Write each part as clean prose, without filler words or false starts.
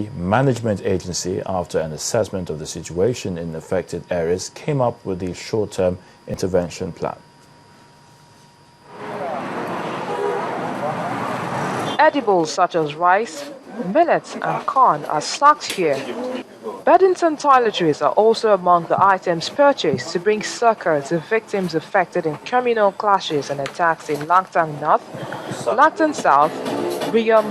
Management Agency, after an assessment of the situation in affected areas, came up with the short-term intervention plan. Edibles such as rice, millet and corn are stocked here. Beddings and toiletries are also among the items purchased to bring succor to victims affected in communal clashes and attacks in Langtang North, Langtang South, Riam,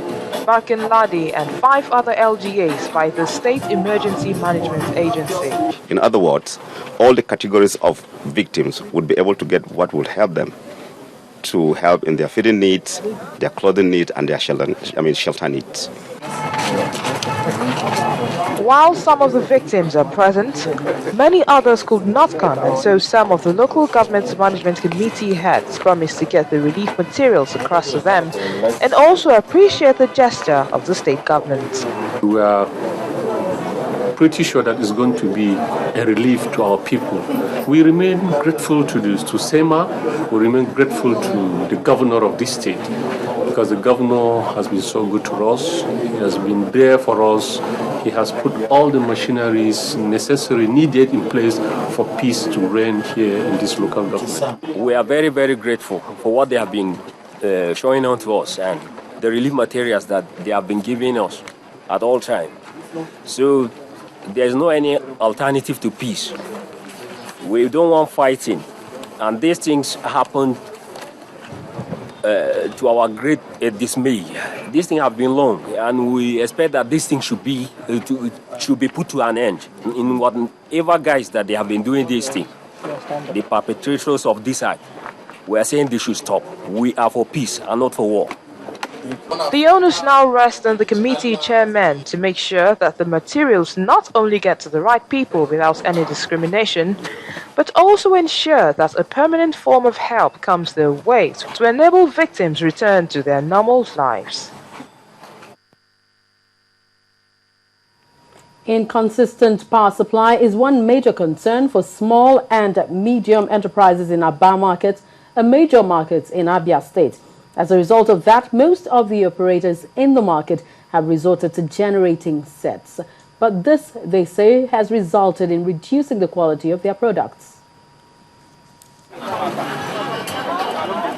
Barkinladi and 5 other LGAs by the State Emergency Management Agency. In other words, all the categories of victims would be able to get what will help them to help in their feeding needs, their clothing needs and their shelter needs. While some of the victims are present, many others could not come, and so some of the local government management committee heads promised to get the relief materials across to them and also appreciate the gesture of the state government. We are pretty sure that it's going to be a relief to our people. We remain grateful to SEMA, we remain grateful to the governor of this state, because the governor has been so good to us. He has been there for us. He has put all the machineries necessary, needed in place for peace to reign here in this local government. We are very, very grateful for what they have been showing on to us and the relief materials that they have been giving us at all times. So there is no any alternative to peace. We don't want fighting, and these things happen to our great dismay. These things have been long, and we expect that this thing should be put to an end. In whatever guise that they have been doing this thing, the perpetrators of this act, we are saying they should stop. We are for peace and not for war. The onus now rests on the committee chairman to make sure that the materials not only get to the right people without any discrimination, but also ensure that a permanent form of help comes their way to enable victims return to their normal lives. Inconsistent power supply is one major concern for small and medium enterprises in Aba market, a major market in Abia State. As a result of that, most of the operators in the market have resorted to generating sets. But this, they say, has resulted in reducing the quality of their products.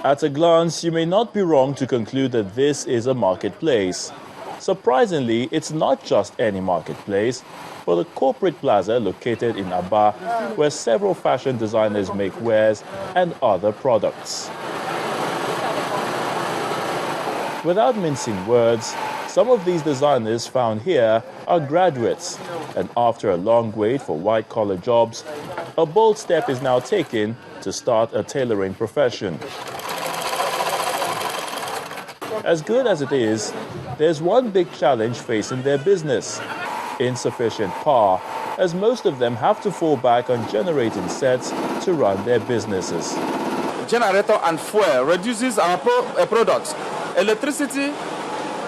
At a glance, you may not be wrong to conclude that this is a marketplace. Surprisingly, it's not just any marketplace, but a corporate plaza located in Aba, where several fashion designers make wares and other products. Without mincing words, some of these designers found here are graduates, and after a long wait for white-collar jobs, a bold step is now taken to start a tailoring profession. As good as it is, there's one big challenge facing their business: insufficient power, as most of them have to fall back on generating sets to run their businesses. Generator and fuel reduces our products. Electricity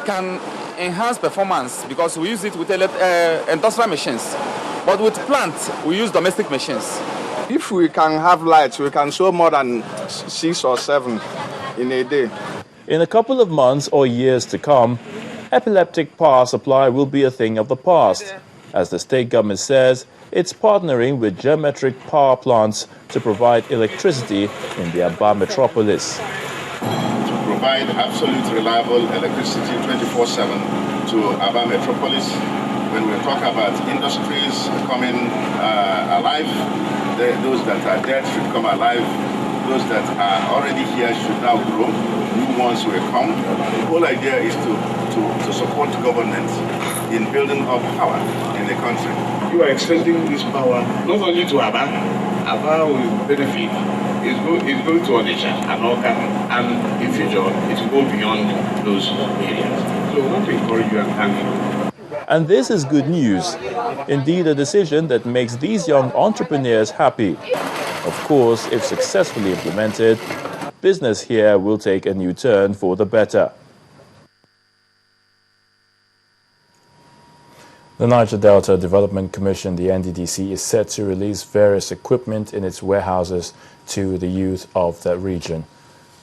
can enhance performance because we use it with industrial machines. But with plants, we use domestic machines. If we can have lights, we can show more than 6 or 7 in a day. In a couple of months or years to come, epileptic power supply will be a thing of the past. As the state government says, it's partnering with geometric power plants to provide electricity in the Aba metropolis. Provide absolute reliable electricity 24/7 to Aba metropolis. When we talk about industries coming alive, those that are dead should come alive. Those that are already here should now grow. New ones will come. The whole idea is to support government in building up power in the country. You are extending this power not only to Aba. Aba will benefit. It's going to Onitsha and Oka, and in future it will go beyond those areas. So I want to encourage you and thank you. And this is good news. Indeed, a decision that makes these young entrepreneurs happy. Of course, if successfully implemented, business here will take a new turn for the better. The Niger Delta Development Commission, the NDDC, is set to release various equipment in its warehouses to the youth of that region.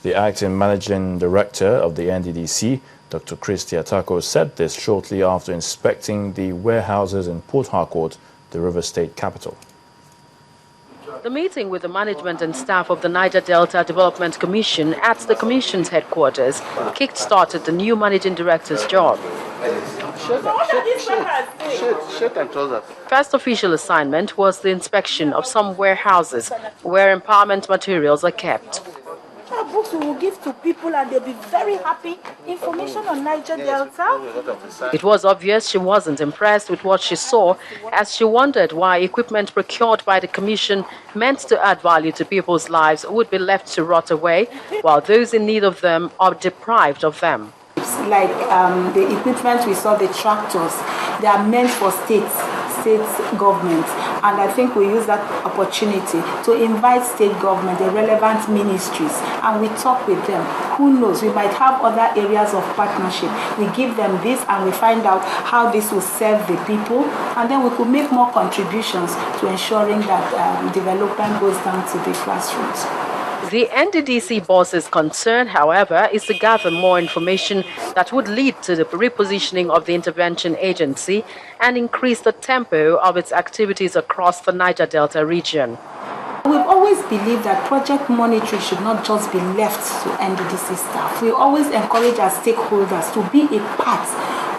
The acting managing director of the NDDC, Dr. Christy Atako, said this shortly after inspecting the warehouses in Port Harcourt, the River State capital. The meeting with the management and staff of the Niger Delta Development Commission at the Commission's headquarters kick-started the new managing director's job. First official assignment was the inspection of some warehouses where empowerment materials are kept. Books we will give to people and they'll be very happy. Information on Niger Delta. It was obvious she wasn't impressed with what she saw, as she wondered why equipment procured by the Commission meant to add value to people's lives would be left to rot away, while those in need of them are deprived of them. Like the equipment we saw, the tractors, they are meant for state government, and I think we use that opportunity to invite state government, the relevant ministries, and we talk with them. Who knows, we might have other areas of partnership. We give them this and we find out how this will serve the people, and then we could make more contributions to ensuring that development goes down to the grassroots. The NDDC boss's concern, however, is to gather more information that would lead to the repositioning of the intervention agency and increase the tempo of its activities across the Niger Delta region. We've always believed that project monitoring should not just be left to NDDC staff. We always encourage our stakeholders to be a part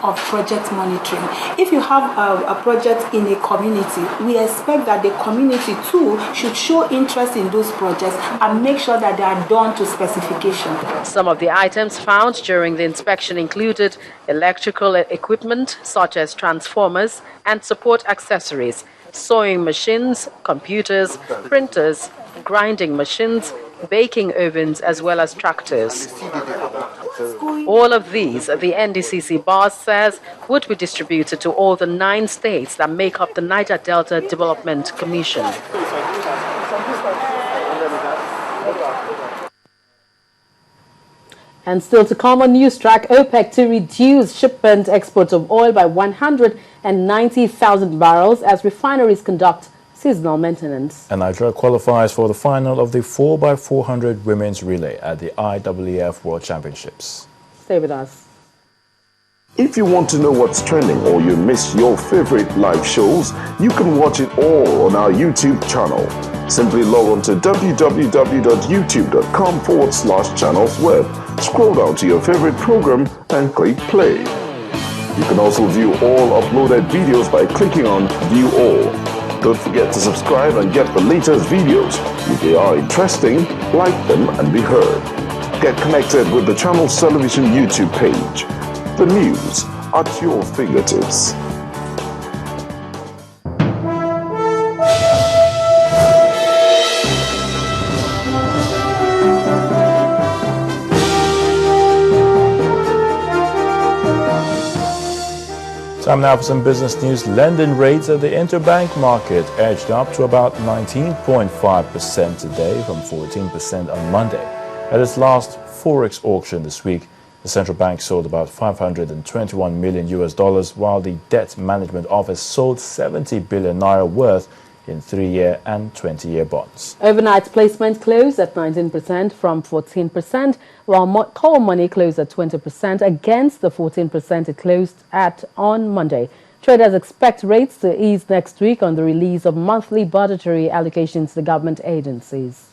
of project monitoring. If you have a project in a community, we expect that the community too should show interest in those projects and make sure that they are done to specification. Some of the items found during the inspection included electrical equipment such as transformers and support accessories, sewing machines, computers, printers, grinding machines, baking ovens, as well as tractors. All of these, the NDCC boss says, would be distributed to all the 9 states that make up the Niger Delta Development Commission. And still to come on News Track, OPEC to reduce shipment exports of oil by 190,000 barrels as refineries conduct seasonal maintenance. And Nigeria qualifies for the final of the 4x400 women's relay at the IAAF World Championships. Stay with us. If you want to know what's trending or you miss your favorite live shows, you can watch it all on our YouTube channel. Simply log on to www.youtube.com/channelsweb, scroll down to your favorite program and click play. You can also view all uploaded videos by clicking on View All. Don't forget to subscribe and get the latest videos. If they are interesting, like them and be heard. Get connected with the channel's television YouTube page. The news at your fingertips. Time now for some business news. Lending rates at the interbank market edged up to about 19.5% today from 14% on Monday. At its last Forex auction this week, the central bank sold about $521 million, while the Debt Management Office sold 70 billion naira worth in 3-year and 20-year bonds. Overnight placement closed at 19% from 14%, while call money closed at 20% against the 14% it closed at on Monday. Traders expect rates to ease next week on the release of monthly budgetary allocations to government agencies.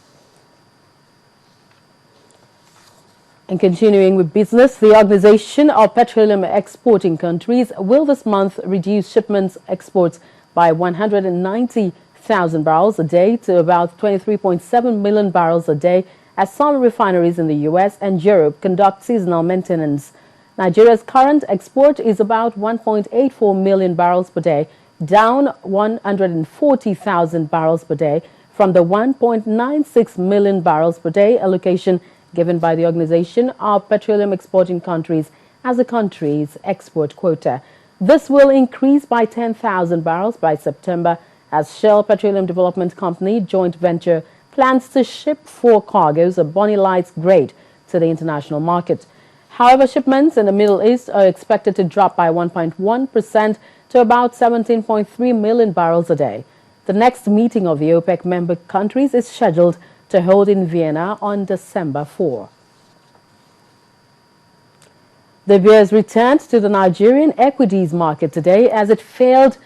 And continuing with business, the Organization of Petroleum Exporting Countries will this month reduce shipments exports by 190,000 barrels a day to about 23.7 million barrels a day as some refineries in the U.S. and Europe conduct seasonal maintenance. Nigeria's current export is about 1.84 million barrels per day, down 140,000 barrels per day from the 1.96 million barrels per day allocation given by the Organization of Petroleum Exporting Countries as the country's export quota. This will increase by 10,000 barrels by September as Shell Petroleum Development Company joint venture plans to ship 4 cargoes of Bonny Lights grade to the international market. However, shipments in the Middle East are expected to drop by 1.1% to about 17.3 million barrels a day. The next meeting of the OPEC member countries is scheduled to hold in Vienna on December 4. The bears returned to the Nigerian equities market today as it failed